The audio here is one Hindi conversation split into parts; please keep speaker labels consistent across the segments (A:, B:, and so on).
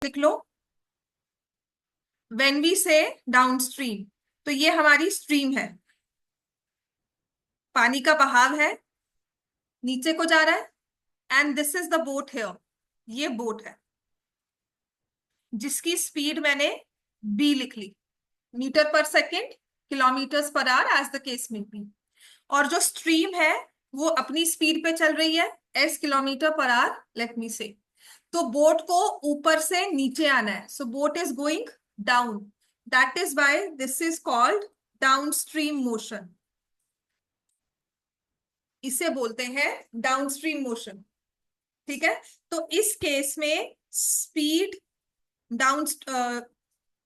A: लिख लो। व्हेन वी से डाउनस्ट्रीम, तो ये हमारी स्ट्रीम है, पानी का बहाव है, नीचे को जा रहा है। And this is the boat here, ये बोट है जिसकी स्पीड मैंने बी लिख ली, मीटर पर सेकेंड, किलोमीटर्स पर आवर, एज द केस में बी। और जो स्ट्रीम है वो अपनी स्पीड पे चल रही है, S kilometre per hour, let me say. तो बोट को ऊपर से नीचे आना है, so boat is going down, that is why this is called downstream motion. इसे बोलते हैं डाउनस्ट्रीम मोशन। ठीक है, तो इस केस में स्पीड डाउन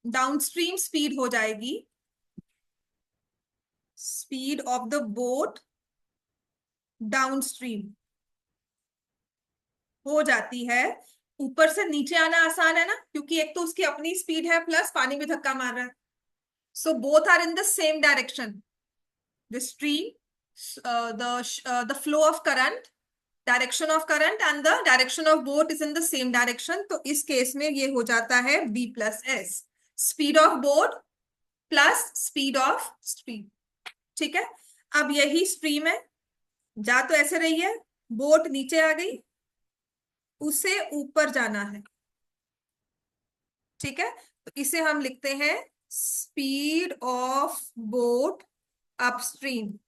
A: डाउनस्ट्रीम स्पीड हो जाएगी, speed of the boat downstream हो जाती है। ऊपर से नीचे आना आसान है ना, क्योंकि एक तो उसकी अपनी स्पीड है प्लस पानी में धक्का मार रहा है। So both are in the same direction, the stream, the flow of current, direction of current and the direction of boat is in the same direction. तो इस केस में ये हो जाता है B plus S, speed of boat plus speed of stream. ठीक है, अब यही स्ट्रीम है, जा तो ऐसे रही है, बोट नीचे आ गई, उसे ऊपर जाना है। ठीक है, तो इसे हम लिखते हैं speed of boat upstream,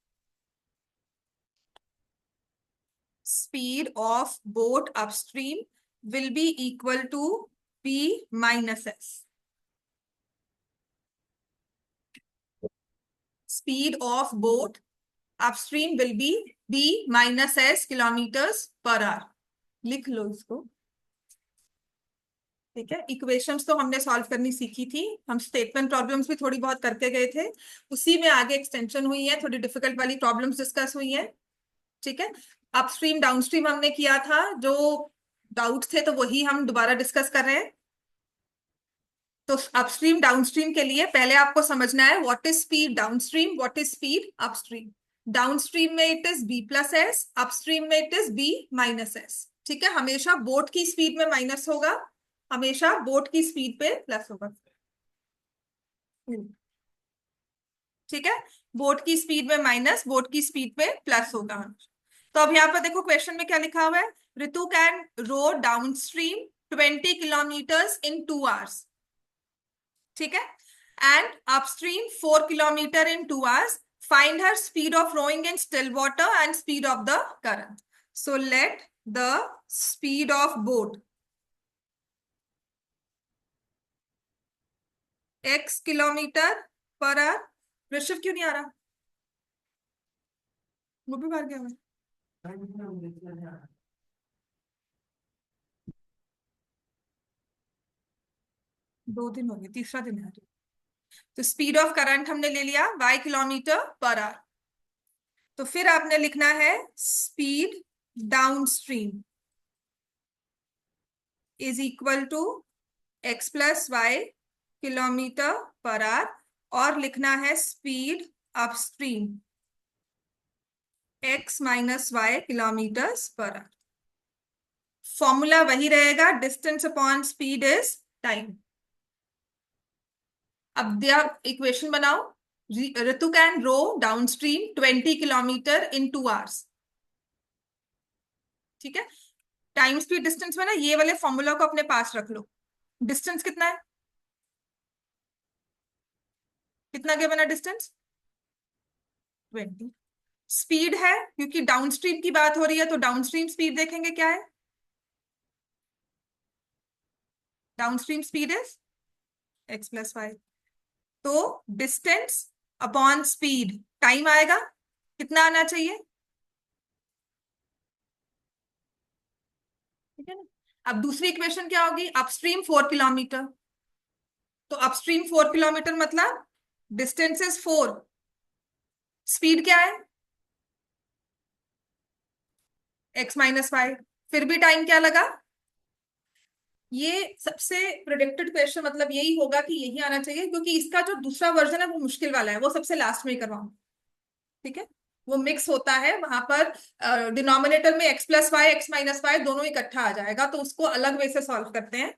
A: speed of boat upstream will be equal to b minus s. Speed of boat upstream will be b minus s kilometers per hour. लिख लो इसको। ठीक है, इक्वेशंस तो हमने सॉल्व करनी सीखी थी, हम स्टेटमेंट प्रॉब्लम्स भी थोड़ी बहुत करके गए थे, उसी में आगे एक्सटेंशन हुई है, थोड़ी डिफिकल्ट वाली प्रॉब्लम्स डिस्कस हुई है। ठीक है, अपस्ट्रीम डाउनस्ट्रीम हमने किया था, जो डाउट्स थे तो वही हम दोबारा डिस्कस कर रहे हैं। तो अपस्ट्रीम डाउनस्ट्रीम के लिए पहले आपको समझना है what is speed downstream, what is speed upstream. Downstream में it is B plus S, upstream में it is B minus S. ठीक है, हमेशा बोट की स्पीड में माइनस होगा, हमेशा बोट की स्पीड पे प्लस होगा। ठीक है, बोट की स्पीड में माइनस, बोट की स्पीड पे प्लस होगा। तो अब यहाँ पर देखो क्वेश्चन में क्या लिखा हुआ है, Ritu can row downstream 20 kilometres in 2 hours। ठीक है, and upstream 4 kilometre in 2 hours। Find her speed of rowing in still water and speed of the current. So let the speed of boat x kilometre per hour. Rishabh क्यों नहीं आ रहा, वो भी बाहर गया हुआ है। 2 दिन हो गए, तीसरा दिन है। तो स्पीड ऑफ करंट हमने ले लिया y किलोमीटर पर आवर। तो फिर आपने लिखना है speed downstream is equal to x plus Y kilometre per hour, और लिखना है speed upstream x minus Y kilometre per hour. Formula वही रहेगा, distance upon speed is time. अब दिया इक्वेशन बनाओ, Ritu can row downstream 20 kilometre in 2 hours। ठीक है, टाइम स्पीड डिस्टेंस में ना ये वाले फॉर्मूला को अपने पास रख लो। डिस्टेंस कितना है, कितना क्या बना डिस्टेंस, 20। स्पीड है, क्योंकि डाउनस्ट्रीम की बात हो रही है तो डाउनस्ट्रीम स्पीड देखेंगे क्या है, downstream speed is x plus Y. तो डिस्टेंस अपॉन स्पीड टाइम आएगा, कितना आना चाहिए। ठीक है ना, अब दूसरी इक्वेशन क्या होगी, अपस्ट्रीम 4 किलोमीटर। तो अपस्ट्रीम 4 किलोमीटर मतलब डिस्टेंस इज 4, स्पीड क्या है x माइनस वाई, फिर भी टाइम क्या लगा। ये सबसे प्रिडिक्टेड क्वेश्चन मतलब यही होगा कि यही आना चाहिए, क्योंकि इसका जो दूसरा वर्जन है वो मुश्किल वाला है, वो सबसे लास्ट में ही करवाऊं। ठीक है, वो मिक्स होता है वहां पर, डिनोमिनेटर में x plus Y, x minus Y दोनों इकट्ठा आ जाएगा, तो उसको अलग वे से सॉल्व करते हैं।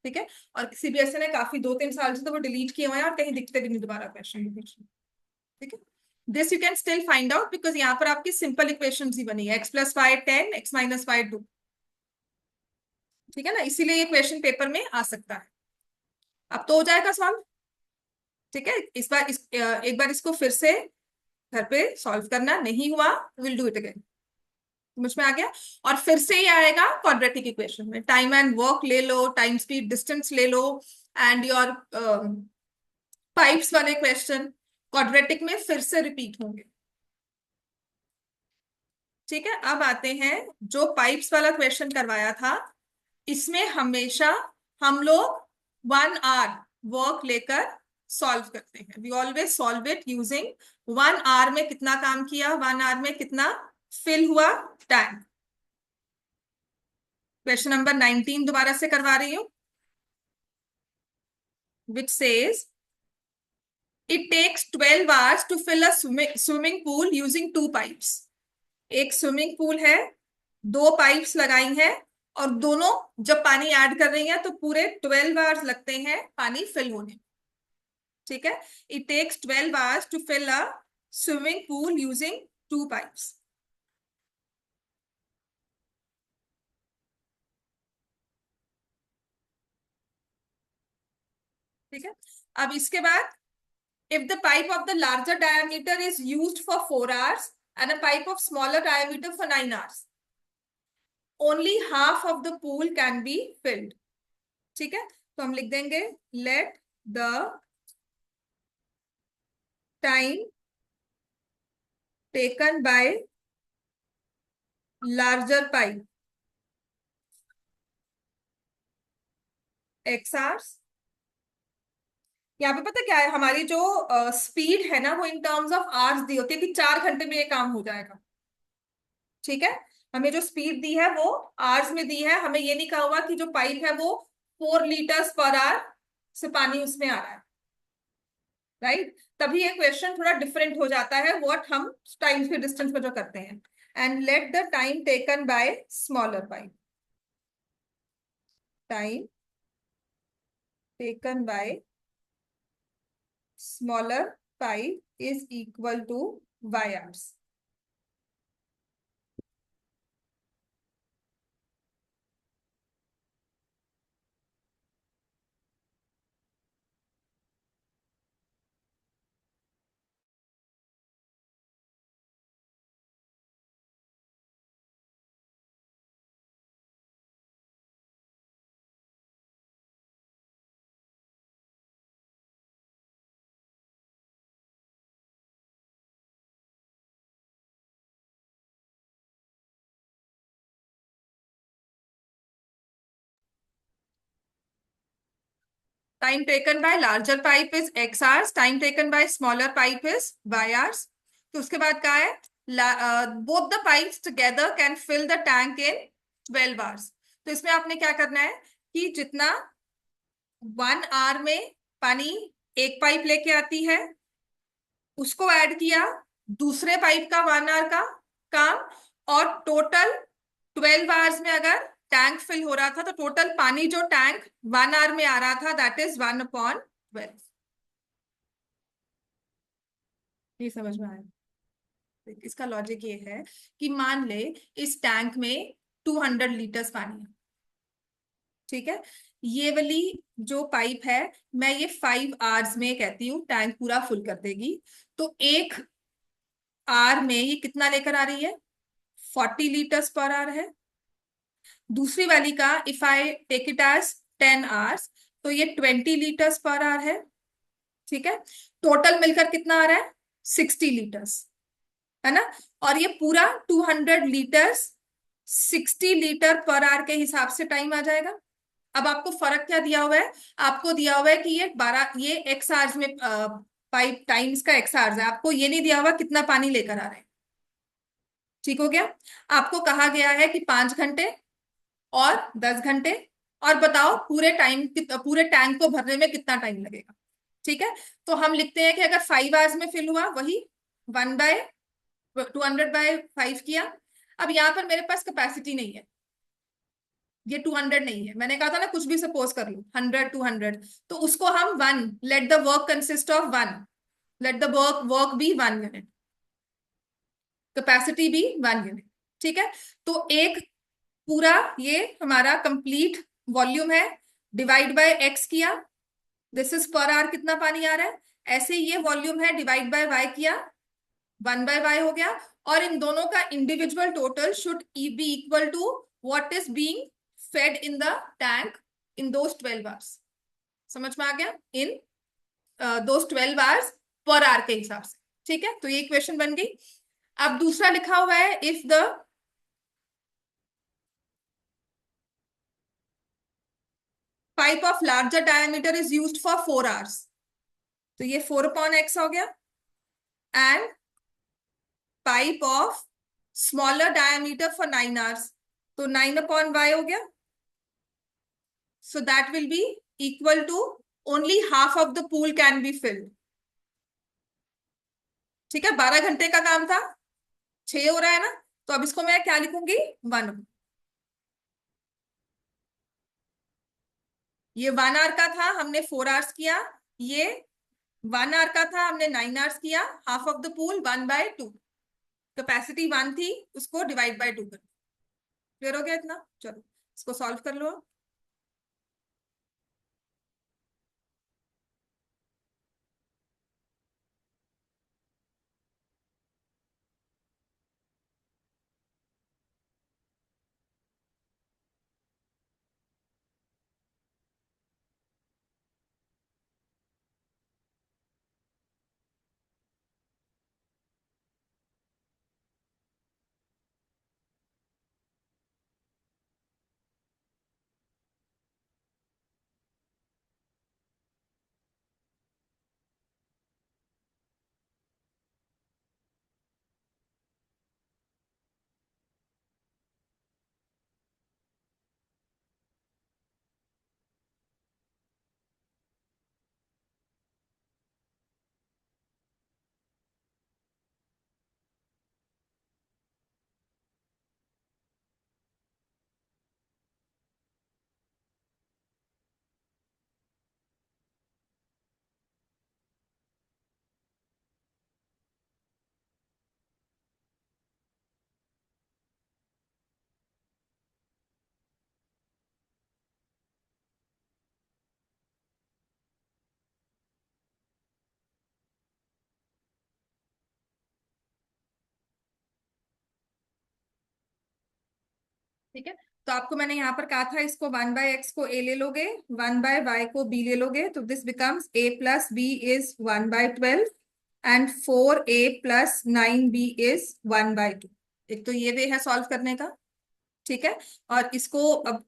A: ठीक है। और सीबीएसई ने काफी 2-3 साल से तो वो डिलीट किए हुए हैं और कहीं दिखते भी नहीं दोबारा क्वेश्चन। ठीक है, this you can still find out because यहाँ पर आपकी सिंपल इक्वेशन ही बनी है, x+y 10, x-y 2। ठीक है ना, इसीलिए ये क्वेश्चन पेपर में आ सकता है। अब तो हो जाएगा सॉल्व। ठीक है, इस बार एक बार इसको फिर से घर पे सॉल्व करना, नहीं हुआ विल डू इट अगेन। समझ में आ गया? और फिर से ही आएगा क्वाड्रेटिक इक्वेशन में, टाइम एंड वर्क ले लो, टाइम स्पीड डिस्टेंस ले लो, एंड योर पाइप्स वाले क्वेश्चन क्वाड्रेटिक में फिर से रिपीट होंगे। ठीक है, अब आते हैं जो पाइप्स वाला क्वेश्चन करवाया था, इसमें हमेशा हम लोग 1 आवर वर्क लेकर सॉल्व करते हैं। We always solve it using 1 hour में कितना काम किया, 1 आवर में कितना फिल हुआ टैंक। क्वेश्चन नंबर 19 दोबारा से करवा रही हूं, which says it takes 12 hours to fill a swimming pool using 2 pipes. एक स्विमिंग पूल है, 2 पाइप्स लगाई हैं, और दोनों जब पानी ऐड कर रही हैं तो पूरे 12 आवर्स लगते हैं पानी फिल होने में। ठीक है, it takes 12 hours to fill a swimming pool using 2 pipes. ठीक है, अब इसके बाद if the pipe of the larger diameter is used for 4 hours and a pipe of smaller diameter for 9 hours, only half of the pool can be filled। ठीक है, तो हम लिख देंगे let the time taken by larger pipe x hours। यहाँ पे पता क्या है, हमारी जो स्पीड है ना, वो इन टर्म्स ऑफ आवर्स दी होती है कि 4 घंटे में ये काम हो जाएगा। ठीक है, हमें जो स्पीड दी है वो आवर्स में दी है, हमें ये नहीं कहा हुआ कि जो पाइप है वो 4 लीटर्स पर आवर से पानी उसमें आ रहा है। राइट, तभी ये क्वेश्चन थोड़ा डिफरेंट हो जाता है व्हाट हम टाइम के डिस्टेंस में जो करते हैं। And let the time taken bye smaller pipe, time taken bye smaller pipe is equal to y hours। Time taken by larger pipe is x hours, time taken by smaller pipe is y hours। तो उसके बाद क्या है, both the pipes together can fill the tank in 12 hours। तो इसमें आपने क्या करना है कि जितना 1 आवर में पानी एक पाइप लेके आती है, उसको ऐड किया दूसरे पाइप का 1 आवर का काम, और टोटल 12 आवर्स में अगर टैंक फिल हो रहा था तो टोटल पानी जो टैंक 1 आवर में आ रहा था दैट इज 1/12। ये समझ में आया? इसका लॉजिक ये है कि मान ले इस टैंक में 200 लीटर्स पानी है। ठीक है, ये वाली जो पाइप है, मैं ये 5 आवर्स में कहती हूँ टैंक पूरा फुल कर देगी। तो 1 आवर में ये कितना लेकर आ रही है, 40 लीटर्स पर आवर है। दूसरी वाली का if I take it as 10 hours, तो ये 20 लीटर्स पर आवर है। ठीक है, टोटल मिलकर कितना आ रहा है, 60 लीटर्स, है ना। और ये पूरा 200 लीटर्स 60 लीटर पर आवर के हिसाब से टाइम आ जाएगा। अब आपको फर्क क्या दिया हुआ है, आपको दिया हुआ है कि ये एक्स आवर्स में पाइप टाइम्स का एक्स आवर्स है, आपको ये नहीं दिया हुआ कितना पानी लेकर आ रहे हैं। ठीक हो गया, आपको कहा गया है कि 5 घंटे और 10 घंटे, और बताओ पूरे टैंक को भरने में कितना टाइम लगेगा। ठीक है, तो हम लिखते हैं कि अगर 5 आवर्स में फिल हुआ, वही 1/200/5 किया। अब यहाँ पर मेरे पास कैपेसिटी नहीं है, ये 200 नहीं है, मैंने कहा था ना कुछ भी सपोज कर लो, 100 200, तो उसको हम 1, let the work consist of 1, let the work be 1 unit, capacity भी 1 यूनिट। ठीक है, तो एक पूरा ये हमारा कंप्लीट वॉल्यूम है, डिवाइड बाय एक्स किया, दिस इज पर आवर कितना पानी आ रहा है, ऐसे ही ये वॉल्यूम है, डिवाइड बाय वाई किया, 1/y हो गया, और इन दोनों का individual total should be equal to what is being fed in the tank in those 12 hours. समझ में आ गया, इन दोस 12 आवर्स पर आवर के हिसाब से। ठीक है, तो ये इक्वेशन बन गई। अब दूसरा लिखा हुआ है, if the pipe of larger diameter is used for 4 hours, तो ये 4/x हो गया, and pipe of smaller diameter for 9 hours, तो 9/y हो गया, so that will be equal to only half of the pool can be filled। ठीक है, 12 घंटे का काम था, 6 हो रहा है ना, तो अब इसको मैं क्या लिखूंगी, 1। ये 1 आवर का था, हमने 4 आवर्स किया, ये 1 आवर का था, हमने 9 आवर्स किया, half of the pool 1/2, capacity 1 थी, उसको डिवाइड बाय 2 कर। क्लियर हो गया इतना, चलो इसको सॉल्व कर लो। ठीक है, तो आपको मैंने यहाँ पर कहा था, इसको 1/x को a ले लोगे, 1/y को b ले लोगे, तो this becomes a plus b is 1/12, and 4a plus 9b is 1/2। एक तो ये वे है सॉल्व करने का। ठीक है, और इसको अब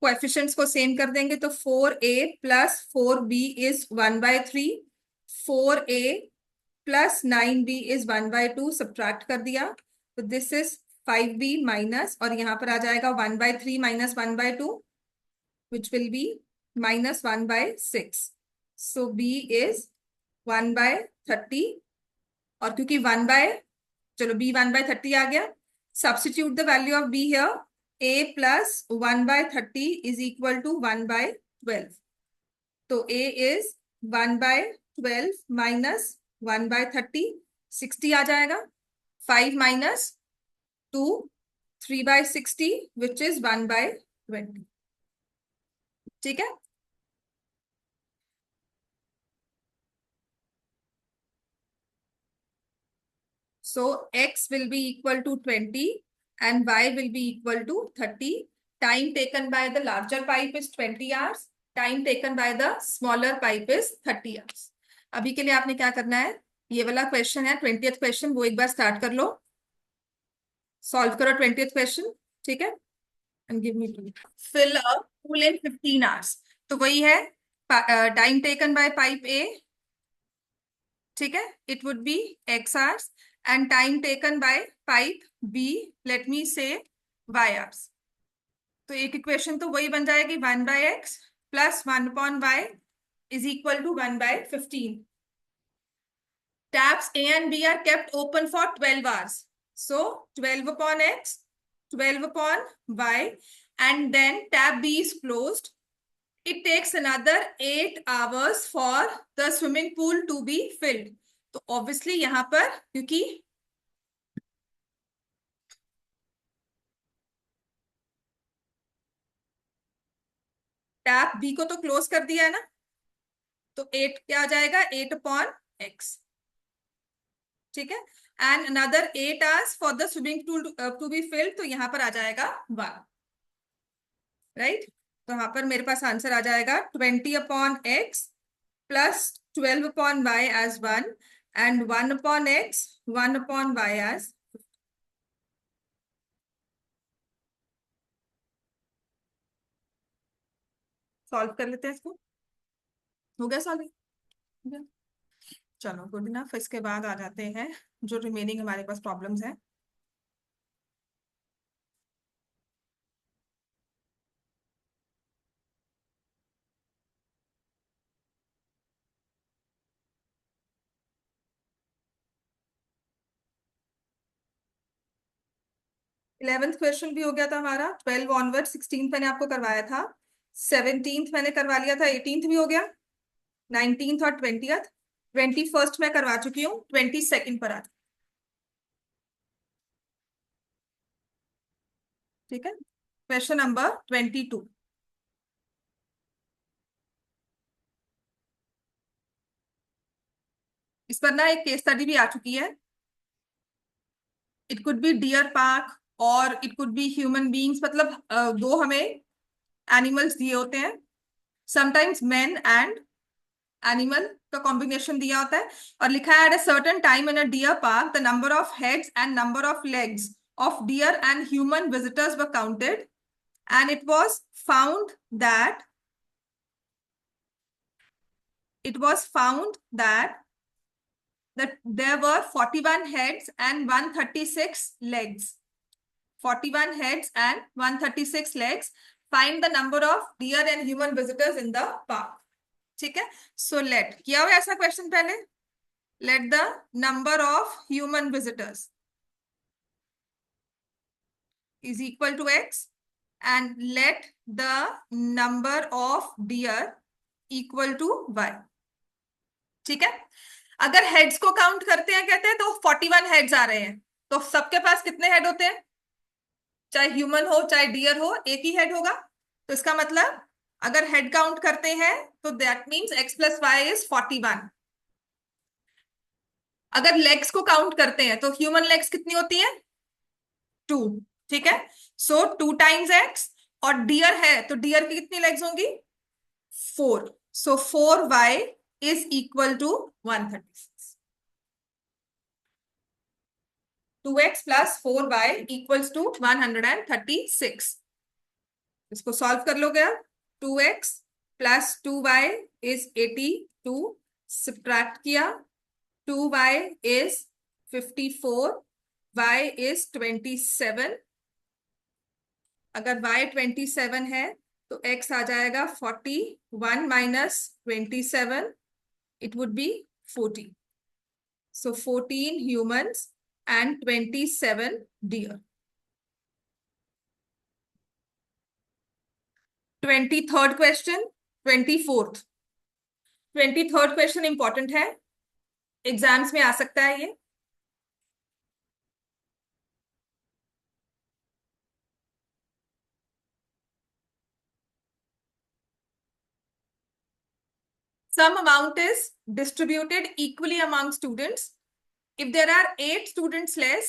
A: कोएफिशिएंट्स को सेम कर देंगे, तो 4a plus 4b is 1/3, 4a plus 9b is 1/2, subtract कर दिया, तो दिस इज 5b माइनस, और यहाँ पर आ जाएगा 1/3 minus 1/2, which will be -1/6, so b is 1/30, और क्योंकि चलो b 1/30 आ गया, substitute the value of b here, a plus 1/30 is equal to 1/12, तो a इज 1/12 माइनस 1/30, 60 आ जाएगा, 5 माइनस 2, 3/60 विच इज 1/20। ठीक है, so x will be equal to 20 and y will be equal to 30। time taken by the larger pipe is 20 hours, time taken by the smaller pipe is 30 hours। अभी के लिए आपने क्या करना है, ये वाला क्वेश्चन है 20th क्वेश्चन, वो एक बार स्टार्ट कर लो, सॉल्व करो 20th क्वेश्चन। ठीक है, and give me fill a pool in 15 hours, तो वही है, time taken by pipe A, ठीक है, it would be x hours, and time taken by pipe B, let me say y hours। तो एक इक्वेशन तो वही बन जाएगी, 1/x plus 1/y is equal to 1/15। Taps A and B are kept open for 12 hours, so 12/x 12 upon y, and then tab B is closed. It takes another 8 hours for the swimming pool to be filled. तो obviously यहाँ पर क्योंकि टैप बी को तो क्लोज कर दिया है ना, तो 8 क्या आ जाएगा, 8 अपॉन एक्स, ठीक है। And another 8 hours for the swimming pool to be filled, तो यहाँ पर आ जाएगा 1, राइट। तो यहाँ पर मेरे पास आंसर आ जाएगा 20 upon x plus 12 upon y as 1 and 1 upon x 1 upon y as. Solve कर लेते हैं इसको, हो गया सॉल्व, हो गया। चलो गुड इनफ। इसके बाद आ जाते हैं जो रिमेनिंग हमारे पास प्रॉब्लम्स हैं। 11th क्वेश्चन भी हो गया था हमारा, 12 ऑनवर्ड, 16 मैंने आपको करवाया था, 17th मैंने करवा लिया था, 18th भी हो गया, 19th और 20th, 21st मैं करवा चुकी हूँ, 22nd पर आ, ठीक है। क्वेश्चन नंबर 22, इस पर ना एक केस स्टडी भी आ चुकी है। It could be deer park or it could be human beings, मतलब दो हमें एनिमल्स दिए होते हैं, समटाइम्स मैन एंड एनिमल का कॉम्बिनेशन दिया होता है, और लिखा है at a certain time in a deer park the number of heads and number of legs of deer and human visitors were counted and it was found that that there were 41 heads and 136 legs. 41 heads and 136 legs. Find the number of deer and human visitors in the park. ठीक है, so let किया हुआ ऐसा क्वेश्चन पहले, let the number of human visitors is equal to x and let the number of deer equal to y. ठीक है, अगर हेड्स को काउंट करते हैं कहते हैं तो 41 हेड्स आ रहे हैं, तो सबके पास कितने हेड होते हैं, चाहे ह्यूमन हो चाहे डियर हो एक ही हेड होगा। तो इसका मतलब अगर हेड काउंट करते हैं तो that means x plus y is 41। अगर लेग्स को काउंट करते हैं तो ह्यूमन लेग्स कितनी होती है, 2, ठीक है। सो 2 टाइम्स x, और डियर है तो डियर की कितनी लेग्स होंगी, 4, so 4y is equal to 136। 2x plus 4y equals to 136। इसको सॉल्व कर लोगे आप, 2x plus 2y is 82, subtract किया, 2y इज 54, y इज 27। अगर y 27 है तो x आ जाएगा 41 minus 27, it would B 40। So 14 humans and 27 deer. 23rd question, 24th, 23rd question important है, एग्जाम्स में आ सकता है ये। Some amount is distributed equally among students. If there are 8 students less,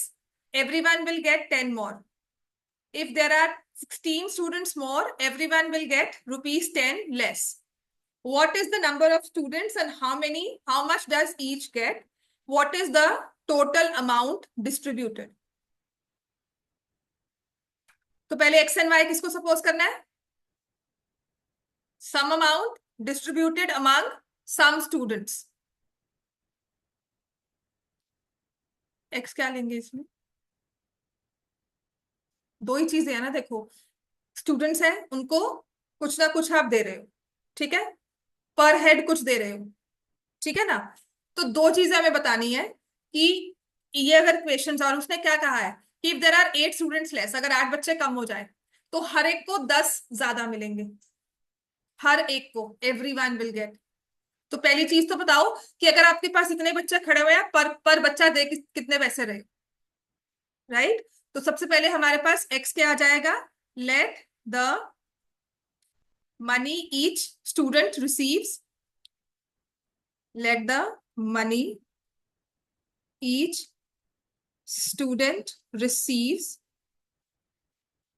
A: everyone will get 10 more. If there are 16 students more, everyone will get rupees 10 less. What is the number of students and how much does each get? What is the total amount distributed? तो पहले x and y किसको सपोज करना है, some amount distributed among some students. x क्या लेंगे इसमें, दो ही चीजें है ना, देखो स्टूडेंट्स हैं उनको कुछ ना कुछ आप दे रहे हो, ठीक है, पर हेड कुछ दे रहे हो, ठीक है ना। तो दो चीजें हमें बतानी है कि ये अगर क्वेश्चन, और उसने क्या कहा है, कि if there are 8 students less, अगर 8 बच्चे कम हो जाए तो हर एक को 10 ज्यादा मिलेंगे, हर एक को, एवरी वन विल गेट। तो पहली चीज तो बताओ कि अगर आपके पास इतने बच्चे खड़े हुए हैं, पर बच्चा दे कितने पैसे रहे, राइट? तो सबसे पहले हमारे पास एक्स क्या आ जाएगा, let the money each student receives, let the money each student receives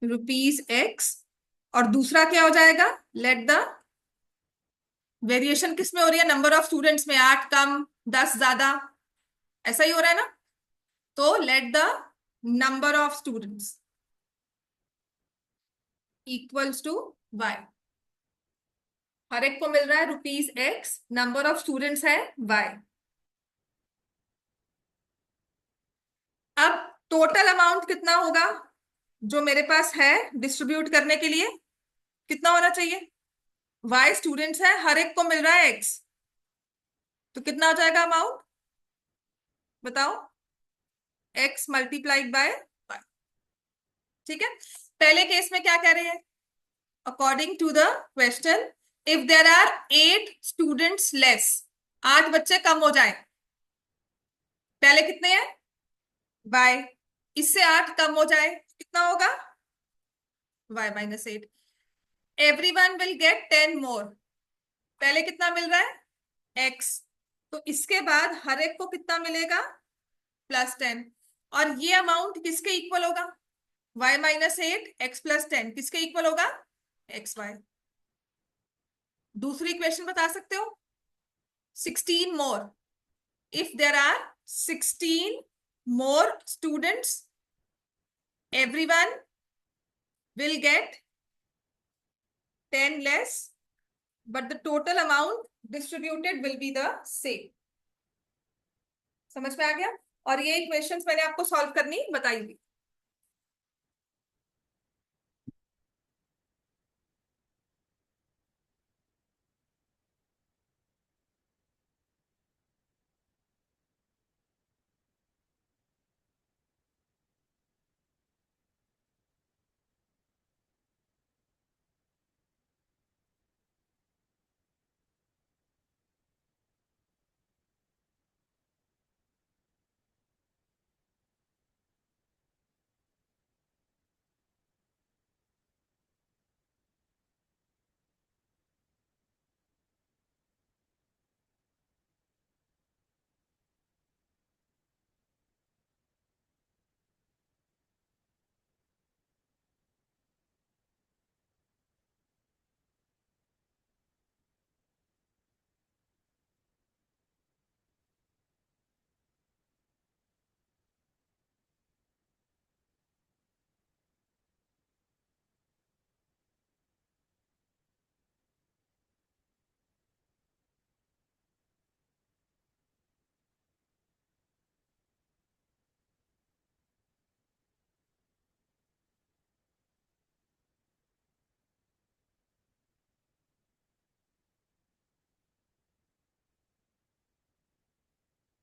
A: rupees x. और दूसरा क्या हो जाएगा, लेट द, वेरिएशन किस में हो रही है, नंबर ऑफ स्टूडेंट्स में, 8 कम 10 ज्यादा, ऐसा ही हो रहा है ना? तो let the number of students equals to Y. हर एक को मिल रहा है rupees X, number of students है वाई। अब टोटल अमाउंट कितना होगा जो मेरे पास है डिस्ट्रीब्यूट करने के लिए, कितना होना चाहिए, वाई स्टूडेंट्स है, हर एक को मिल रहा है एक्स, तो कितना हो जाएगा अमाउंट, बताओ, एक्स मल्टीप्लाइड बाय वाई। ठीक है, पहले केस में क्या कह रहे हैं, according to the question, if there are 8 students less, 8 बच्चे कम हो जाए, पहले कितने हैं, वाई, इससे 8 कम हो जाए कितना होगा, y minus 8, every one will get 10 more, पहले कितना मिल रहा है, एक्स, तो इसके बाद हर एक को कितना मिलेगा, +10। और ये अमाउंट किसके इक्वल होगा, y माइनस 8 एक्स प्लस 10 किसके इक्वल होगा, एक्स वाई। दूसरी इक्वेशन बता सकते हो, 16 more, if there are 16 more students, everyone will get 10 less, but the total amount distributed will be the same। समझ में आ गया? और ये इक्वेशंस मैंने आपको सॉल्व करनी बताई थी।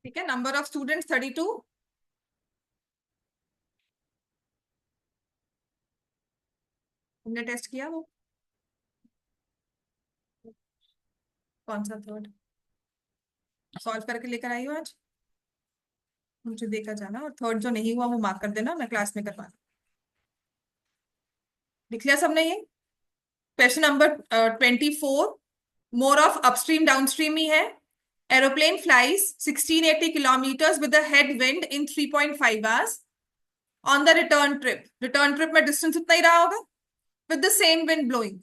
A: ठीक है, नंबर ऑफ स्टूडेंट्स 32, हमने टेस्ट किया वो, कौन सा थर्ड, सॉल्व करके लेकर आई हो आज, मुझे देखा जाना, और थर्ड जो नहीं हुआ वो मार्क कर देना, मैं क्लास में करवा, लिख लिया सबने ये। Question number 24, more of upstream downstream ही है। Aeroplane flies 1680 kilometres with the head wind in 3.5 hours on the return trip, return trip में डिस्टेंस इतना ही रहा होगा, with the same wind blowing,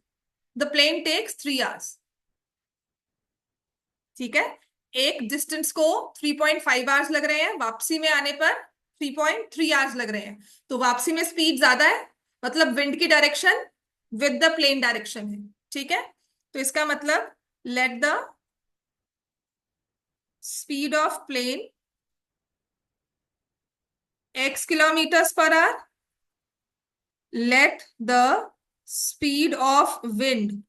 A: the plane takes 3 hours. ठीक है, एक डिस्टेंस को 3.5 आवर्स लग रहे हैं, वापसी में आने पर 3.3 आवर्स लग रहे हैं, तो वापसी में स्पीड ज्यादा है, मतलब विंड की direction with the plane direction है। ठीक है, तो इसका मतलब let the speed of plane x kilometres पर hour, let the speed of wind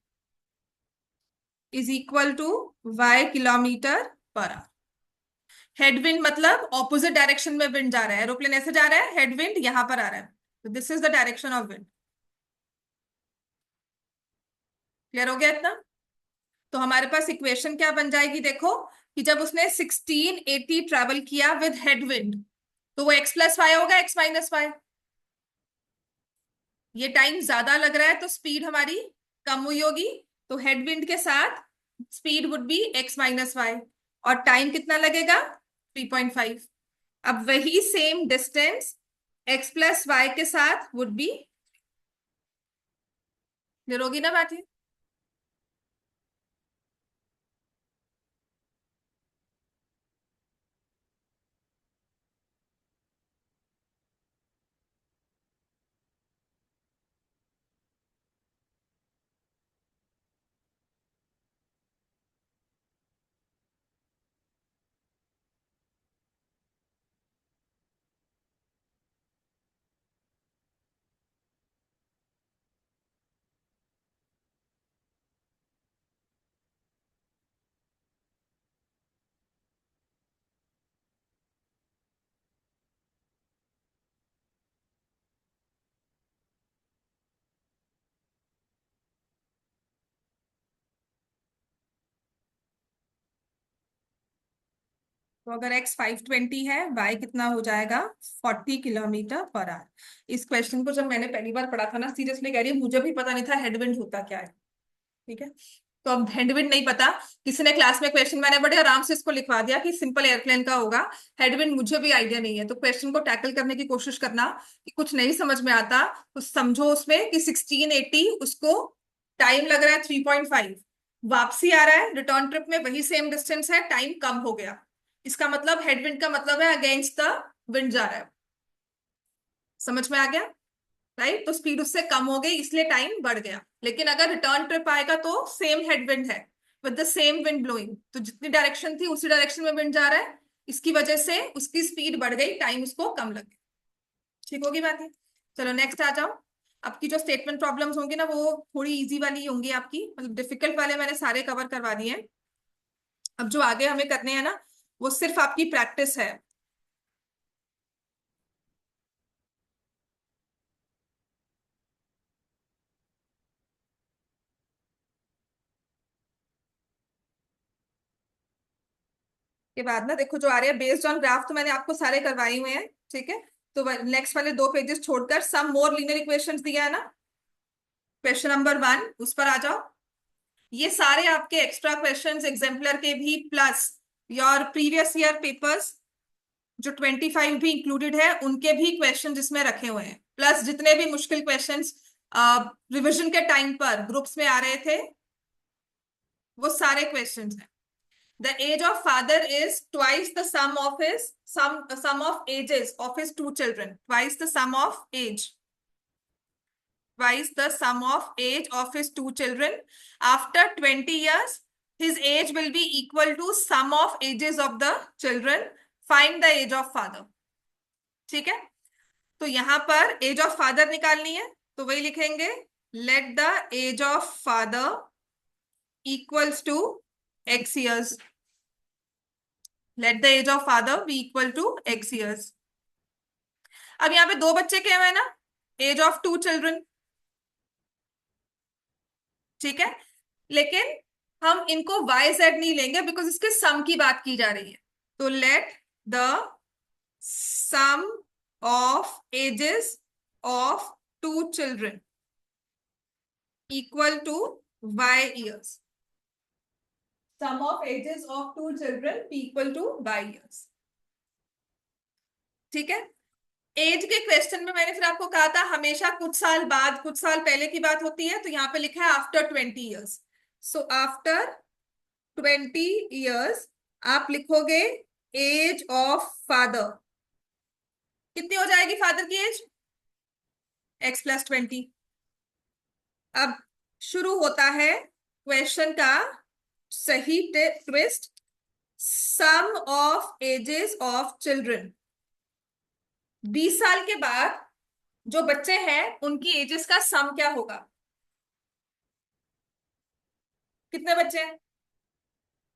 A: is equal to y kilometre per hour. Headwind मतलब ऑपोजिट डायरेक्शन में विंड जा रहा है, एरोप्लेन ऐसे जा रहा है, हेडविंड यहां पर आ रहा है, तो this is the direction of wind. Clear हो गया इतना? तो हमारे पास इक्वेशन क्या बन जाएगी देखो, कि जब उसने 1680 ट्रेवल किया विद हेडविंड, तो वो x प्लस वाई होगा, x माइनस वाई। ये टाइम ज्यादा लग रहा है तो स्पीड हमारी कम हुई होगी, तो हेडविंड के साथ speed would be x minus y, और टाइम कितना लगेगा? 3.5। अब वही same distance x plus y के साथ वुड बी, क्लियर होगी ना बात ये? तो अगर x 520 है, y कितना हो जाएगा? 40 किलोमीटर पर आवर। इस क्वेश्चन को जब मैंने पहली बार पढ़ा था ना, सीरियसली कह रही हूँ, मुझे भी पता नहीं था हेडविंड होता क्या है। ठीक है, तो अब हेडविंड नहीं पता, किसी ने क्लास में क्वेश्चन, मैंने बड़े आराम से इसको लिखवा दिया कि सिंपल एयरप्लेन का होगा। हेडविंड मुझे भी आइडिया नहीं है, तो क्वेश्चन को टैकल करने की कोशिश करना, कि कुछ नहीं समझ में आता तो समझो उसमें कि 1680 उसको टाइम लग रहा है 3.5, वापसी आ रहा है, रिटर्न ट्रिप में वही सेम डिस्टेंस है, टाइम कम हो गया। इसका मतलब हेडविंड का मतलब है अगेंस्ट द विंड जा रहा है। समझ में आ गया? राइट, तो स्पीड उससे कम हो गई इसलिए टाइम बढ़ गया। लेकिन अगर रिटर्न ट्रिप आएगा तो सेम हेडविंड है, with the same wind blowing, तो जितनी डायरेक्शन थी उसी डायरेक्शन में विंड जा रहा है, इसकी वजह से उसकी स्पीड बढ़ गई, टाइम उसको कम लग गया। ठीक होगी बात है? चलो नेक्स्ट आ जाओ। आपकी जो स्टेटमेंट प्रॉब्लम्स होंगी ना, वो थोड़ी इजी वाली होंगी आपकी, मतलब डिफिकल्ट वाले मैंने सारे कवर करवा दिए हैं। अब जो आगे हमें करने हैं ना, वो सिर्फ आपकी प्रैक्टिस है। के बाद ना देखो, जो आ रहे हैं बेस्ड ऑन ग्राफ, तो मैंने आपको सारे करवाए हुए हैं। ठीक है, तो नेक्स्ट वाले 2 पेजेस छोड़कर सम मोर लीनियर इक्वेशंस दिया है ना, क्वेश्चन नंबर 1 उस पर आ जाओ। ये सारे आपके एक्स्ट्रा क्वेश्चंस एग्जाम्पलर के भी, plus your previous year papers जो 25 भी इंक्लूडेड है, उनके भी क्वेश्चन इसमें रखे हुए हैं, प्लस जितने भी मुश्किल क्वेश्चंस रिविजन के टाइम पर ग्रुप्स में आ रहे थे, वो सारे क्वेश्चंस हैं। The age of father is twice the sum of his sum of ages of his two children. Twice the sum of age. Twice the sum of age of his two children. After 20 years, his age will be equal to sum of ages of the children. Find the age of father. ठीक है, तो यहां पर एज ऑफ फादर निकालनी है, तो वही लिखेंगे, let the age of father equals to x years. Let the age of father be equal to x years. अब यहाँ पे 2 बच्चे क्या हुए ना, एज ऑफ 2 चिल्ड्रन। ठीक है, लेकिन हम इनको वाई जेड नहीं लेंगे, बिकॉज इसके सम की बात की जा रही है। तो let the sum of ages of 2 children equal to y years. Sum of ages of 2 children equal to y years. ठीक है, एज के क्वेश्चन में मैंने फिर आपको कहा था हमेशा कुछ साल बाद, कुछ साल पहले की बात होती है, तो यहाँ पे लिखा है after 20 years. So after 20 years आप लिखोगे एज ऑफ फादर, कितनी हो जाएगी फादर की एज? x plus 20। अब शुरू होता है क्वेश्चन का सही twist, sum of ages of children. 20 साल के बाद जो बच्चे हैं उनकी एजेस का सम क्या होगा? कितने बच्चे हैं?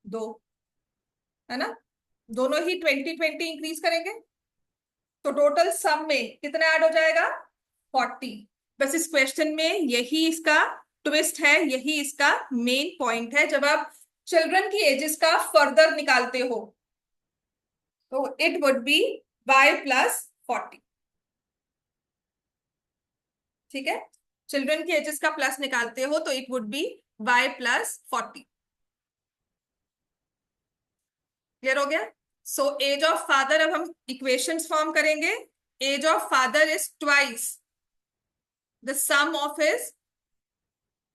A: 2, है ना? दोनों ही 20 20 इंक्रीज करेंगे, तो टोटल सम में कितना ऐड हो जाएगा? 40। बस इस क्वेश्चन में यही इसका ट्विस्ट है, यही इसका मेन पॉइंट है। जब आप चिल्ड्रन की एजेस का फर्दर निकालते हो तो it would be y plus 40। ठीक है, चिल्ड्रन की एजेस का प्लस निकालते हो तो it would be y plus 40। Clear हो गया? सो एज ऑफ फादर, अब हम इक्वेशंस फॉर्म करेंगे। Age of father is twice the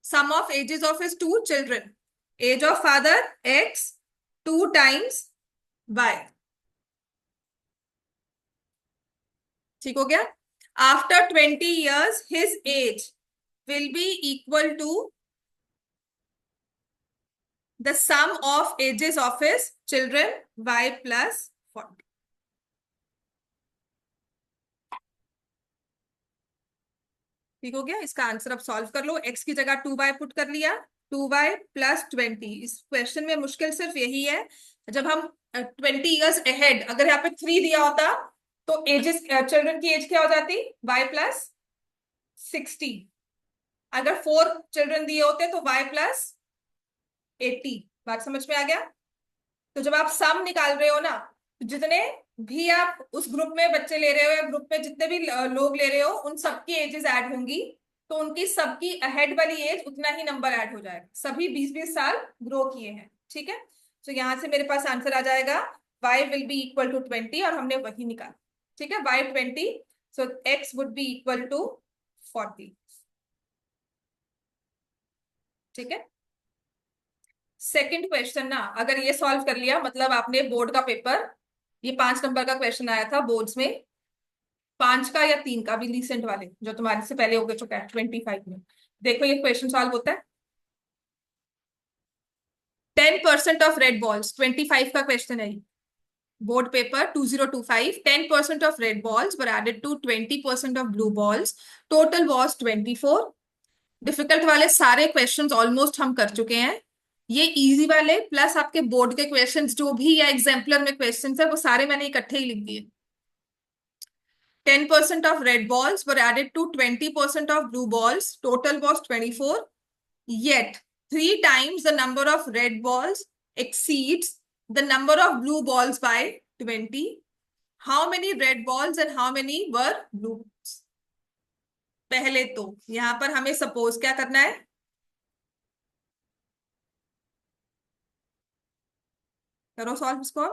A: sum of ages of his two children. Age of father x, 2 times y. ठीक हो गया? After 20 years his age will be equal to the sum of ages of his children y plus 40. ठीक हो गया? इसका आंसर अब सॉल्व कर लो। x की जगह 2y पुट कर लिया, 2y प्लस 20। इस क्वेश्चन में मुश्किल सिर्फ यही है, जब हम 20 years ahead, अगर यहाँ पे 3 दिया होता तो एजेस, चिल्ड्रन की एज क्या हो जाती? y plus 60। अगर 4 चिल्ड्रन दिए होते तो y प्लस 80। बात समझ में आ गया? तो जब आप सम निकाल रहे हो ना, तो जितने भी आप उस ग्रुप में बच्चे ले रहे हो या ग्रुप में जितने भी लोग ले रहे हो, उन सबकी एजेस ऐड होंगी, तो उनकी सबकी अहेड वाली एज उतना ही नंबर ऐड हो जाएगा। सभी 20-20 साल ग्रो किए हैं। ठीक है, तो यहां से मेरे पास आंसर आ जाएगा y will be equal to 20, और हमने वही निकाला। ठीक है, y 20, so x would be equal to 40। ठीक है, सेकंड क्वेश्चन ना, अगर ये सॉल्व कर लिया मतलब आपने बोर्ड का पेपर, ये 5 नंबर का क्वेश्चन आया था बोर्ड्स में, 5 का या 3 का भी, रिसेंट वाले जो तुम्हारे से पहले हो गए चुका है 25 में। देखो ये क्वेश्चन सॉल्व होता है। 10% ऑफ रेड बॉल्स, 25 का क्वेश्चन है, board paper 2025। 10% of red balls were added to 20% of blue balls, total was 24। Difficult वाले सारे क्वेश्चंस ऑलमोस्ट हम कर चुके हैं। ये इजी वाले प्लस आपके बोर्ड के क्वेश्चंस जो भी या एग्जाम्पलर में क्वेश्चंस है वो सारे मैंने इकट्ठे ही लिख दिए। 10% of red balls were added to 20% of blue balls. Total was 24. Yet, 3 times the number of red balls exceeds the number of blue balls by 20. How many red balls and how many were blue balls? पहले तो यहां पर हमें सपोज क्या करना है? करो सॉल्व इसको।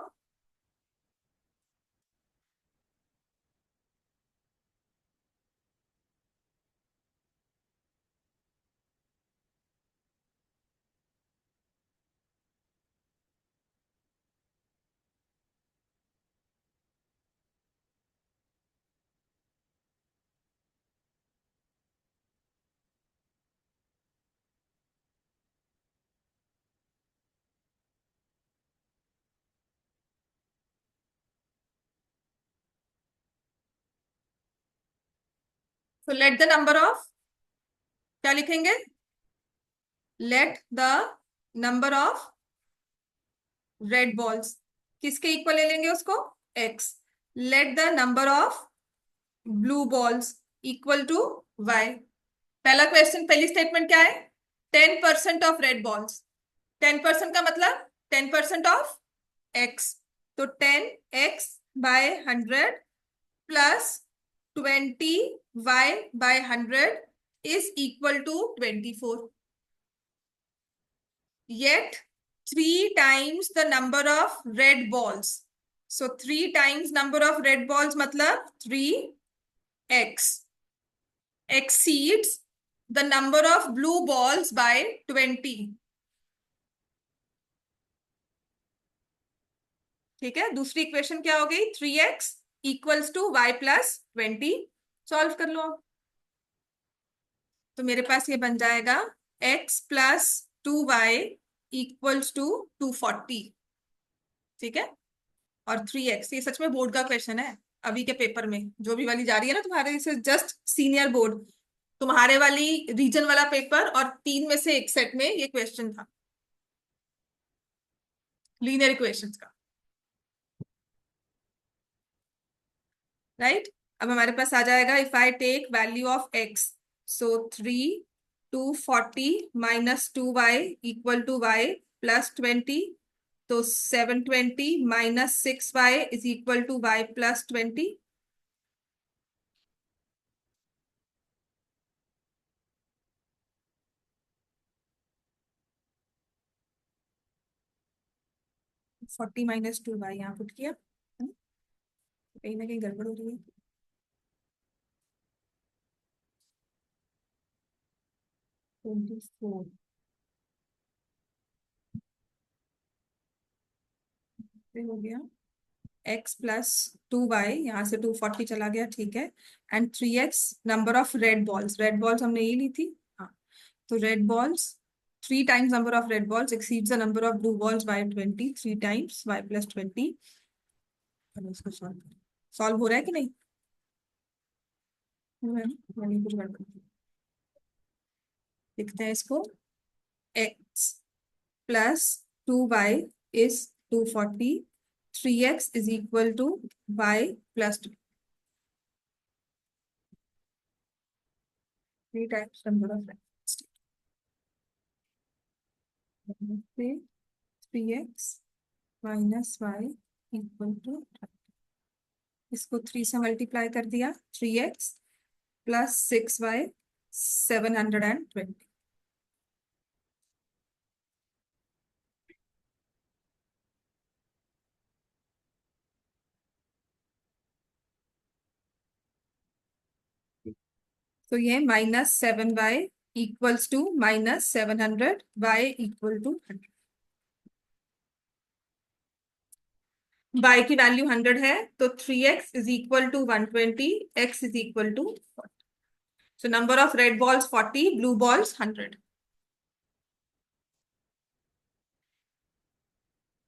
A: तो लेट द नंबर ऑफ, क्या लिखेंगे? Let the number of red balls किसके इक्वल ले लेंगे उसको? x। Let the number of blue balls equal to y। पहला क्वेश्चन, पहली स्टेटमेंट क्या है? 10% ऑफ रेड बॉल्स। 10% का मतलब 10% ऑफ x, तो 10x by 100 plus 20y by 100 is equal to 24। Yet 3 times the number of red balls. So 3 times number of red balls मतलब 3x exceeds the number of blue balls by 20. ठीक है, दूसरी इक्वेशन क्या हो गई? 3x equals to y plus 20। Solve कर लो। तो मेरे पास ये बन जाएगा x plus 2y equals to 240। ठीक है, और 3x, ये सच में बोर्ड का क्वेश्चन है। अभी के पेपर में जो भी वाली जा रही है ना तुम्हारे से जस्ट सीनियर बोर्ड, तुम्हारे वाली रीजन वाला पेपर और 3 में से एक सेट में ये क्वेश्चन था लीनियर इक्वेशंस का। राइट। अब हमारे पास आ जाएगा if I take value of x, so 240 minus 2y equal to y plus 20, तो 720 minus 6y is equal to y plus 20। 40 minus 2y यहाँ पुट किया, कहीं ना कहीं गड़बड़ हो रही है। 24 हो गया, x प्लस 2y, यहाँ से 240 चला गया, ठीक है। And 3x number of red balls, red balls हमने ये ली थी, हाँ। तो red balls, 3 times number of red balls exceeds the number of blue balls by 20, 3 times y plus 20। इसको सॉल्व हो रहा है कि नहीं? हो रहा है ना? नहीं, कुछ गड़बड़ नहीं। लिखते हैं इसको, x plus 2y is 240, 3x is equal to y plus 3 times number of red, 3x minus y equal to, इसको 3 से मल्टीप्लाई कर दिया, 3x प्लस 6y 720। तो ये -7y equals to -700, y equal to 100। y की वैल्यू 100 है, तो 3x is equal to 120, x is equal to 40। So number of red balls 40, blue balls 100।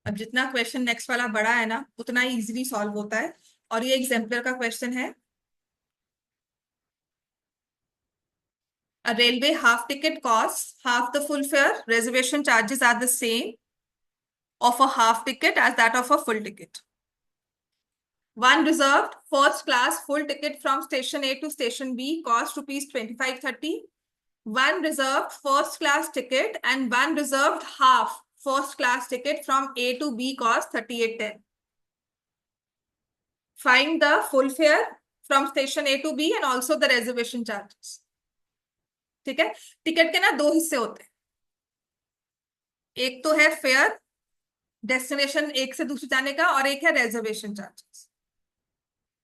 A: अब जितना क्वेश्चन नेक्स्ट वाला बड़ा है ना, उतना ही इजीली सॉल्व होता है, और ये एग्जाम्पलर का क्वेश्चन है। A railway half ticket costs half the full fare. Reservation charges are the same of a half ticket as that of a full ticket. One reserved first class full ticket from station A to station B cost rupees 2530. One reserved first class ticket and one reserved half first class ticket from A to B cost 3810. Find the full fare from station A to B and also the reservation charges. ठीक है, टिकट के ना 2 हिस्से होते हैं, एक तो है फेयर डेस्टिनेशन एक से दूसरे जाने का, और एक है रिजर्वेशन चार्जेस,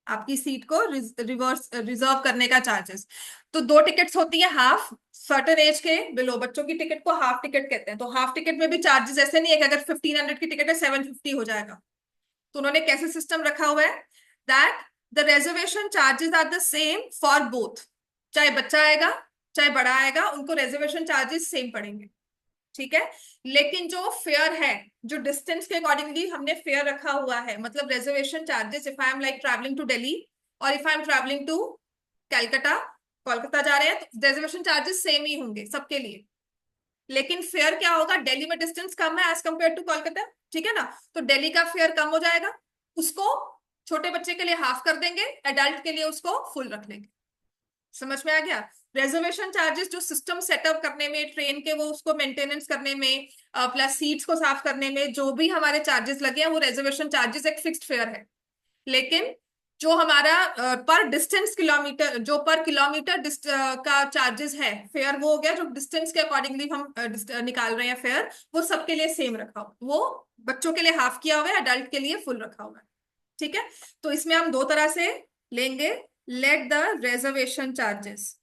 A: आपकी सीट को रिजर्व करने का चार्जेस। तो 2 टिकट्स होती है हाफ, सर्टेन एज के बिलो बच्चों की टिकट को हाफ टिकट कहते हैं। तो हाफ टिकट में भी चार्जेस ऐसे नहीं है कि अगर 1500 की टिकट है 750 हो जाएगा। तो उन्होंने कैसे सिस्टम रखा हुआ है, that the reservation charges are the same for both, चाहे बच्चा आएगा चाहे बड़ा आएगा, उनको रिजर्वेशन चार्जेस सेम पड़ेंगे, ठीक है। लेकिन जो फेयर है, जो डिस्टेंस के अकॉर्डिंगली हमने फेयर रखा हुआ है, मतलब reservation charges, if I am like travelling to Delhi और if I am travelling to Calcutta, Kolkata जा रहे हैं, तो रिजर्वेशन चार्जेस सेम ही होंगे सबके लिए। लेकिन फेयर क्या होगा, दिल्ली में डिस्टेंस कम है एज कंपेयर टू कोलकाता, ठीक है ना, तो दिल्ली का फेयर कम हो जाएगा, उसको छोटे बच्चे के लिए हाफ कर देंगे, एडल्ट के लिए उसको फुल रख लेंगे। समझ में आ गया? रिजर्वेशन चार्जेस जो सिस्टम सेटअप करने में, ट्रेन के वो उसको मेंटेनेंस करने में, प्लस सीट्स को साफ करने में जो भी हमारे चार्जेस लगे हैं, वो रिजर्वेशन चार्जेस एक फिक्स्ड फेयर है। लेकिन जो हमारा पर डिस्टेंस किलोमीटर, जो पर किलोमीटर का चार्जेस है फेयर, वो हो गया जो डिस्टेंस के अकॉर्डिंगली हम निकाल रहे हैं फेयर, वो सबके लिए सेम रखा हुआ, वो बच्चों के लिए हाफ किया हुआ है, अडल्ट के लिए फुल रखा हुआ है, ठीक है। तो इसमें हम 2 तरह से लेंगे, let the reservation charges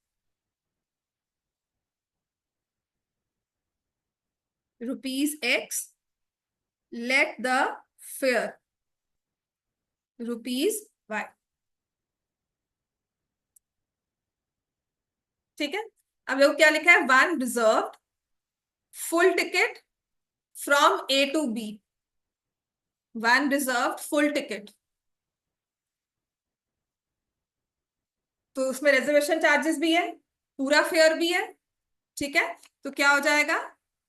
A: rupees x, let the fare rupees y, ठीक है। अब देखो क्या लिखा है, one reserve full ticket from A to B, one reserve full ticket, तो उसमें रिजर्वेशन चार्जेस भी है, पूरा फेयर भी है, ठीक है। तो क्या हो जाएगा,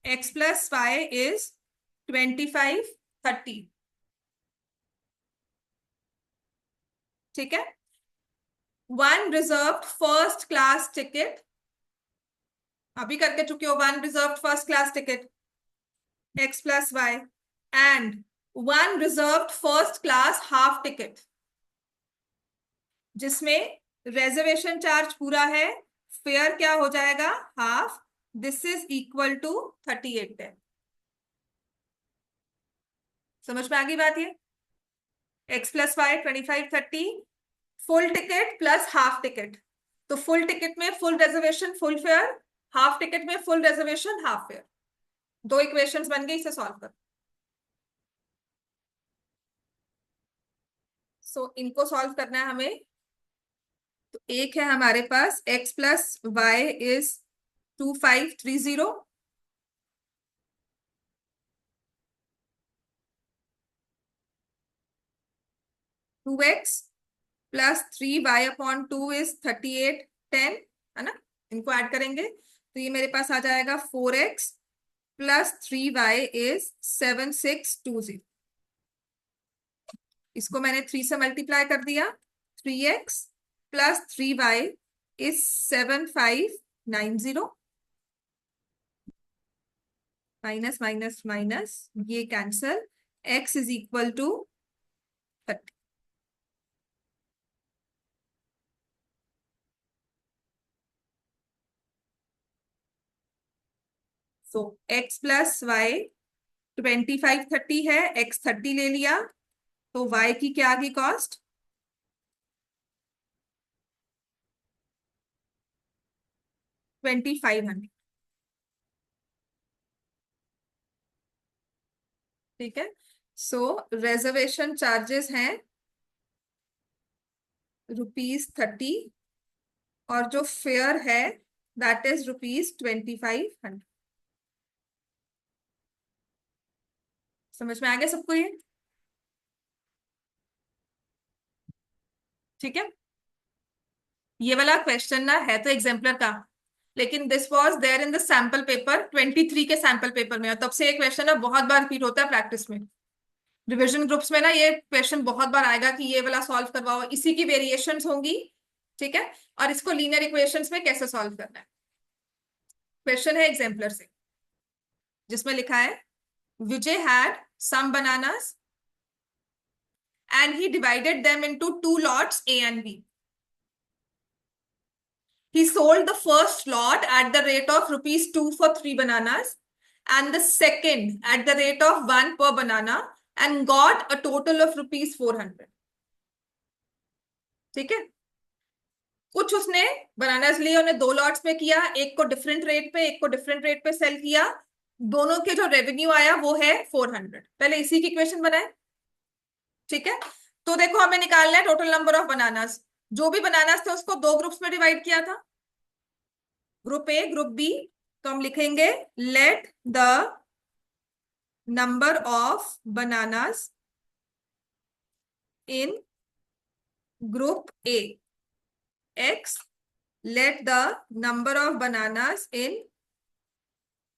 A: एक्स प्लस वाई इज 2530, ठीक है। One reserved first class ticket, अभी करके चुके हो, one reserved first class ticket x plus y, and one reserved first class half ticket जिसमें रिजर्वेशन चार्ज पूरा है, फेयर क्या हो जाएगा, half, this is equal to 3810। समझ में आ गई बात ये, x plus Y 2530, full ticket plus half ticket, तो फुल टिकट में full reservation full fare, half ticket में फुल रिजर्वेशन हाफ फेयर, दो इक्वेशंस बन गई, इसे सॉल्व कर। इनको सॉल्व करना है हमें। तो एक है हमारे पास x plus y is 2530, 2x plus 3y upon 2 is 3810, है ना, इनको ऐड करेंगे तो ये मेरे पास आ जाएगा 4x प्लस 3y इज 7620, इसको मैंने 3 से मल्टीप्लाई कर दिया, 3x plus 3y is 7590, minus minus minus ये cancel, x is equal to 30। So x plus Y 2530 है, x 30 ले लिया, तो y की क्या आ गई कॉस्ट, 2500, ठीक है। सो रिजर्वेशन चार्जेस हैं ₹30 और जो फेयर है दैट इज ₹2500। समझ में आ गया सबको ये, ठीक है। ये वाला क्वेश्चन ना है तो एग्जाम्पलर का, लेकिन this was there in the sample paper 23 के सैंपल पेपर में, तब से ये क्वेश्चन ना बहुत बार रिपीट होता है प्रैक्टिस में, रिवीजन ग्रुप्स में ना ये क्वेश्चन बहुत बार आएगा कि ये वाला सॉल्व करवाओ, इसी की वेरिएशंस होंगी, ठीक है। और इसको लीनियर इक्वेशंस में कैसे सॉल्व करना है, क्वेश्चन है एग्जाम्पलर से जिसमें लिखा है Vijay had some bananas and he divided them into two lots A and B. He sold the first lot at the rate of ₹2 for 3 bananas and the second at the rate of 1 per banana and got a total of ₹400. ठीक है, कुछ उसने बनानास लिए, उन्हें दो लॉट्स में किया, एक को डिफरेंट रेट पे एक को डिफरेंट रेट पे सेल किया, दोनों के जो रेवेन्यू आया वो है 400। पहले इसी की इक्वेशन बनाए, ठीक है। तो देखो हमें निकालना है टोटल नंबर ऑफ बनानास, जो भी बनानास थे उसको दो ग्रुप्स में डिवाइड किया था, ग्रुप ए ग्रुप बी, तो हम लिखेंगे let the number of bananas in group A x, let the number of bananas in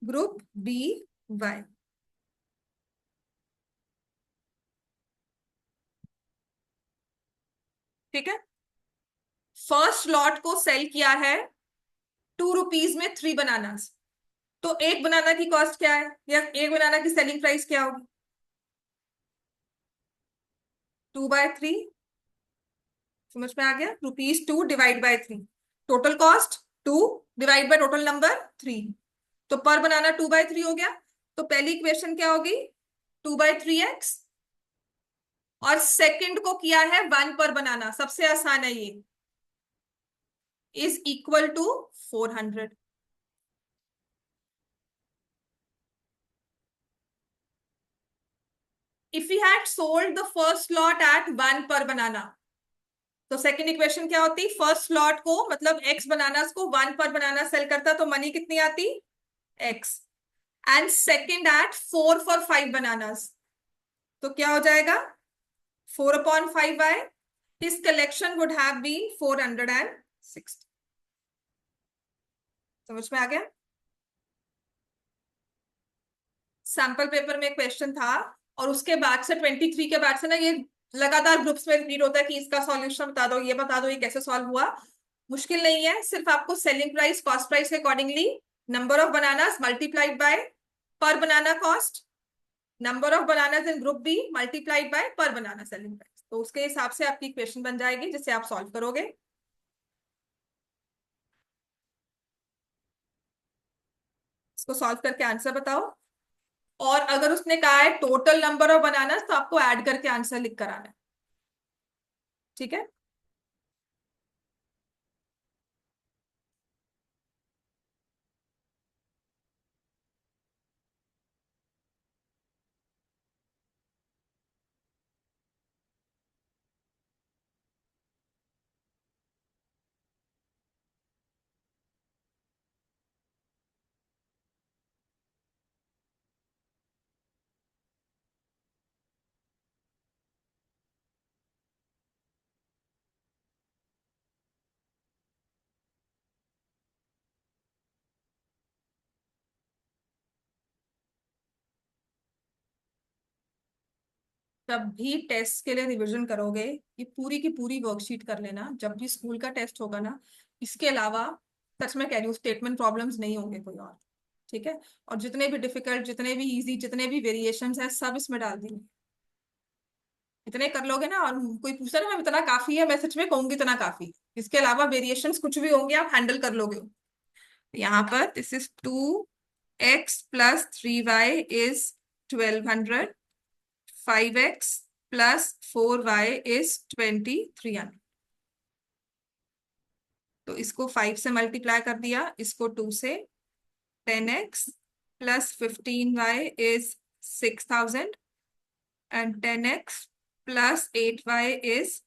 A: group B y, ठीक है। फर्स्ट लॉट को सेल किया है ₹2 में 3 बनानास, तो एक बनाना की कॉस्ट क्या है, या एक बनाना की सेलिंग प्राइस क्या होगी, 2/3, समझ में आ गया, ₹2 divide by 3, total cost 2 divide by total number 3, तो पर बनाना 2/3 हो गया। तो पहली इक्वेशन क्या होगी, 2/3x, और सेकंड को किया है 1 पर बनाना, सबसे आसान है ये, is equal to 400। If you had sold the first lot at 1 per बनाना, तो सेकंड इक्वेशन क्या होती, फर्स्ट लॉट को मतलब x बनानास को 1 पर बनाना सेल करता तो मनी कितनी आती, x, and second at 4 for 5 bananas, तो क्या हो जाएगा 4/5y, his collection would have been 460। समझ में आ गया, सैंपल पेपर में क्वेश्चन था, और उसके बाद से 23 के बाद से ना ये लगातार ग्रुप्स में रिपीट होता है कि इसका सॉल्यूशन बता दो, ये बता दो, ये कैसे सॉल्व हुआ। मुश्किल नहीं है, सिर्फ आपको सेलिंग प्राइस कॉस्ट प्राइस के accordingly number of bananas multiplied by per banana cost, number of bananas in group B multiplied by per banana selling price, तो उसके हिसाब से आपकी इक्वेशन बन जाएगी जिसे आप सॉल्व करोगे। इसको सॉल्व करके आंसर बताओ। और अगर उसने कहा है टोटल नंबर ऑफ बनानास तो आपको ऐड करके आंसर लिख कर आना है। ठीक है। जब भी टेस्ट के लिए रिवीजन करोगे, ये पूरी की पूरी वर्कशीट कर लेना जब भी स्कूल का टेस्ट होगा ना। इसके अलावा सच में कह रही हूँ स्टेटमेंट प्रॉब्लम्स नहीं होंगे कोई और। ठीक है। और जितने भी डिफिकल्ट, जितने भी इजी, जितने भी वेरिएशंस हैं सब इसमें डाल देंगे। इतने कर लोगे ना, और कोई पूछा ना मैम इतना काफी है, मैं सच में कहूंगी इतना काफी। इसके अलावा वेरिएशंस कुछ भी होंगे आप हैंडल कर लोगे। यहाँ पर this is 2x plus 3y is 1200, 5x plus 4y is 2300। तो इसको 5 से मल्टीप्लाई कर दिया, इसको 2 से। 10x plus 15y is 6000 and 10x plus 8y is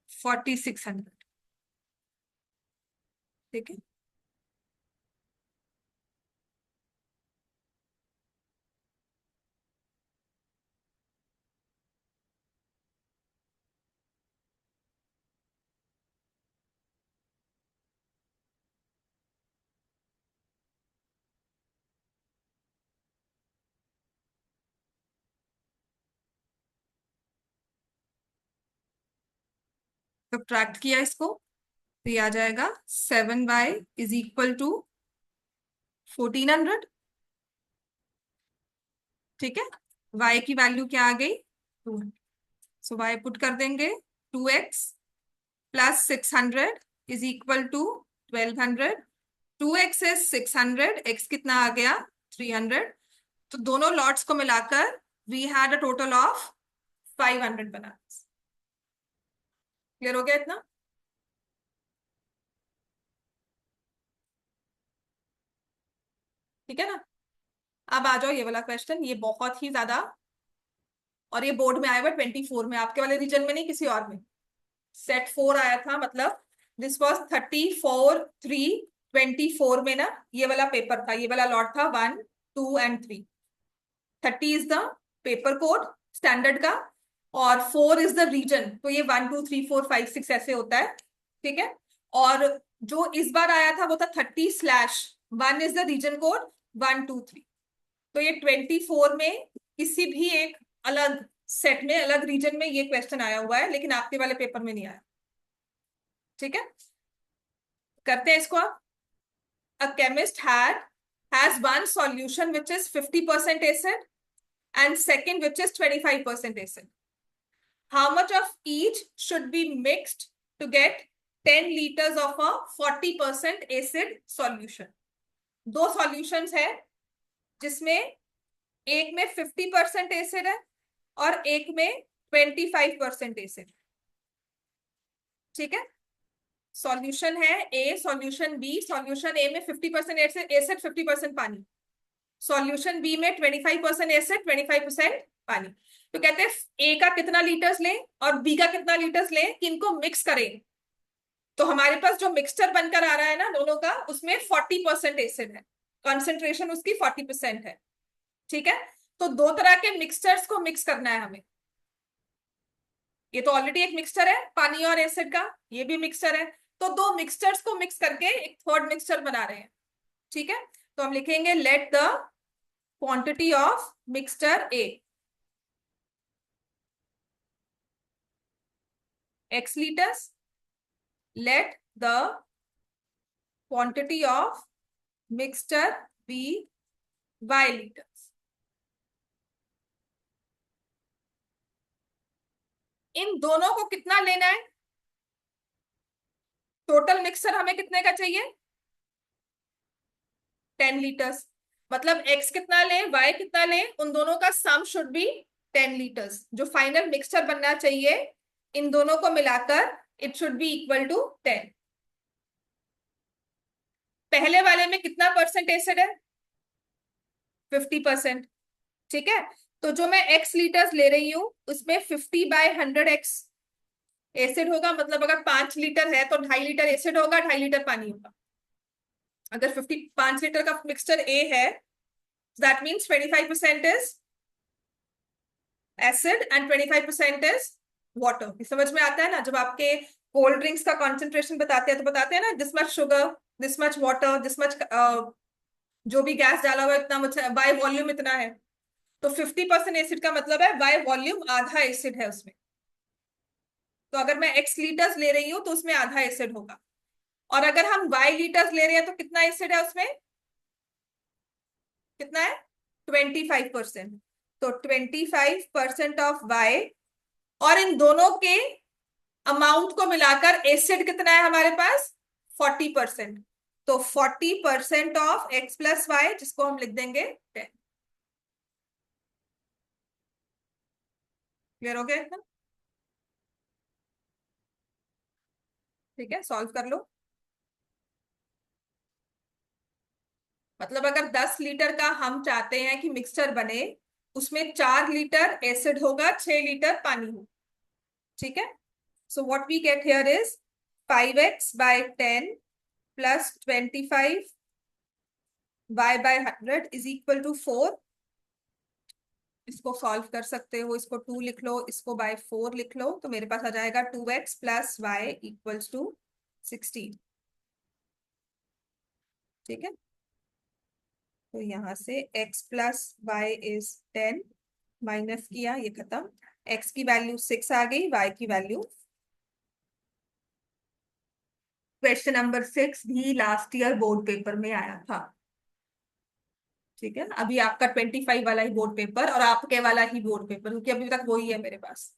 A: 4600। ठीक है। सब्ट्रैक्ट किया इसको तो ये आ जाएगा 7y इज इक्वल टू 1400। ठीक है। y की वैल्यू क्या आ गई? 2। सो y पुट कर देंगे। 2x plus 600 is equal to 1200। 2x is 600, x कितना आ गया? 300। तो दोनों लॉट्स को मिलाकर we had a total of 500 banana. Clear हो गया इतना? ठीक है ना। अब आ जाओ ये वाला क्वेश्चन, ये बहुत ही ज्यादा, और ये बोर्ड में आया हुआ 24 में, आपके वाले रीजन में नहीं किसी और में। सेट 4 आया था, मतलब दिस वॉज 34/3/24 में ना ये वाला पेपर था, ये वाला लॉट था 1, 2 and 3। 30 is the paper code standard का, और 4 इज द रीजन, तो ये 1 2 3 4 5 6 ऐसे होता है। ठीक है। और जो इस बार आया था वो था 30/1 इज द रीजन कोड 1 2 3। तो ये 24 में किसी भी एक अलग सेट में, अलग रीजन में ये क्वेश्चन आया हुआ है, लेकिन आपके वाले पेपर में नहीं आया। ठीक है। करते हैं इसको आप। A chemist has one solution which is 50% acid and second which is 25% acid. How much of each should be mixed to get 10 liters of a 40% acid solution? दो सॉल्यूशंस है जिसमें एक में 50% एसिड है और एक में 25% एसिड। ठीक है। सॉल्यूशन है ए, सॉल्यूशन बी। सॉल्यूशन ए में 50% एसिड 50% पानी, सॉल्यूशन बी में 25% एसिड 25% पानी। तो कहते हैं ए का कितना लीटर्स लें और बी का कितना लीटर्स लें कि इनको मिक्स करें। तो हमारे पास जो मिक्सचर बनकर आ रहा है ना दोनों का, उसमें 40% एसिड है, कॉन्सेंट्रेशन उसकी 40% है। ठीक है। तो दो तरह के मिक्सचर्स को मिक्स करना है हमें। ये तो ऑलरेडी एक मिक्सचर है पानी और एसिड का, ये भी मिक्सचर है। तो दो मिक्सचर्स को मिक्स करके एक थर्ड मिक्सचर बना रहे हैं। ठीक है। तो हम लिखेंगे let the quantity of mixture A. x liters, let the quantity of mixture be y liters. इन दोनों को कितना लेना है? टोटल मिक्सचर हमें कितने का चाहिए? 10 लीटर्स। मतलब x कितना ले, y कितना ले, उन दोनों का सम शुड बी 10 लीटर्स। जो फाइनल मिक्सचर बनना चाहिए इन दोनों को मिलाकर, it should be equal to 10। पहले वाले में कितना परसेंट एसिड है? 50%। ठीक है, तो जो मैं x लीटर्स ले रही हूं उसमें 50/100x एसिड होगा। मतलब अगर 5 लीटर है तो 2.5 लीटर एसिड होगा, 2.5 लीटर पानी होगा। अगर 5 लीटर का मिक्सचर ए है, that means 25% is acid and 25% is water. समझ में आता है ना? जब आपके कोल्ड ड्रिंक्स का कॉन्सेंट्रेशन बताते हैं तो बताते हैं ना, this much sugar, this much water, this much जो भी गैस डाला हुआ है इतना मुझे, बाय वॉल्यूम इतना है। तो 50% एसिड का मतलब है बाय वॉल्यूम आधा एसिड है उसमें। तो अगर मैं x लीटर्स ले रही हूं तो उसमें आधा एसिड होगा। और अगर हम y लीटर्स ले रहे हैं तो कितना एसिड है उसमें? कितना है? 25%। तो 25% ऑफ y, और इन दोनों के अमाउंट को मिलाकर एसिड कितना है हमारे पास? 40%। तो 40% ऑफ x प्लस वाई, जिसको हम लिख देंगे 10। क्लियर हो गया इतना? ठीक है, सॉल्व कर लो। मतलब अगर 10 लीटर का हम चाहते हैं कि मिक्सचर बने, उसमें 4 लीटर एसिड होगा, 6 लीटर पानी होगा। ठीक है, so what we get here is 5x/10 plus 25y/100 is equal to 4। इसको सॉल्व कर सकते हो, इसको 2 लिख लो, इसको बाय 4 लिख लो, तो मेरे पास आ जाएगा 2x plus Y equals to 16। ठीक है, तो यहां से x plus y is 10 minus किया, ये खत्म। x की वैल्यू 6 आ गई, y की वैल्यू। क्वेश्चन नंबर 6 भी लास्ट ईयर बोर्ड पेपर में आया था। ठीक है, अभी आपका 25 वाला ही बोर्ड पेपर और आपके वाला ही बोर्ड पेपर, क्योंकि अभी तक वही है मेरे पास।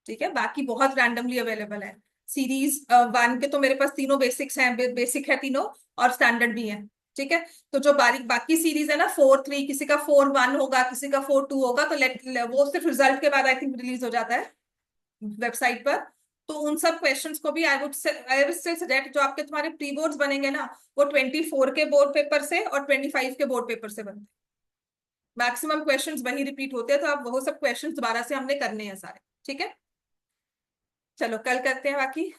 A: ठीक है, बाकी बहुत रैंडमली अवेलेबल है। सीरीज 1 के तो मेरे पास तीनों बेसिक्स हैं, बेसिक है तीनों, और स्टैंडर्ड भी है। ठीक है, तो जो बाकी सीरीज है ना, 4-3, किसी का 4-1 होगा, किसी का 4-2 होगा, तो वो सिर्फ रिजल्ट के बाद आई थिंक रिलीज हो जाता है वेबसाइट पर। तो उन सब क्वेश्चंस को भी आई वुड स्टिल सजेस्ट, जो आपके तुम्हारे प्री बोर्ड्स बनेंगे ना, वो 24 के बोर्ड पेपर से और 25 के बोर्ड पेपर से बनते हैं। मैक्सिमम क्वेश्चंस वही रिपीट होते हैं, तो आप वो सब क्वेश्चंस दोबारा से हमने करने हैं सारे। ठीक है, चलो कल करते हैं बाकी।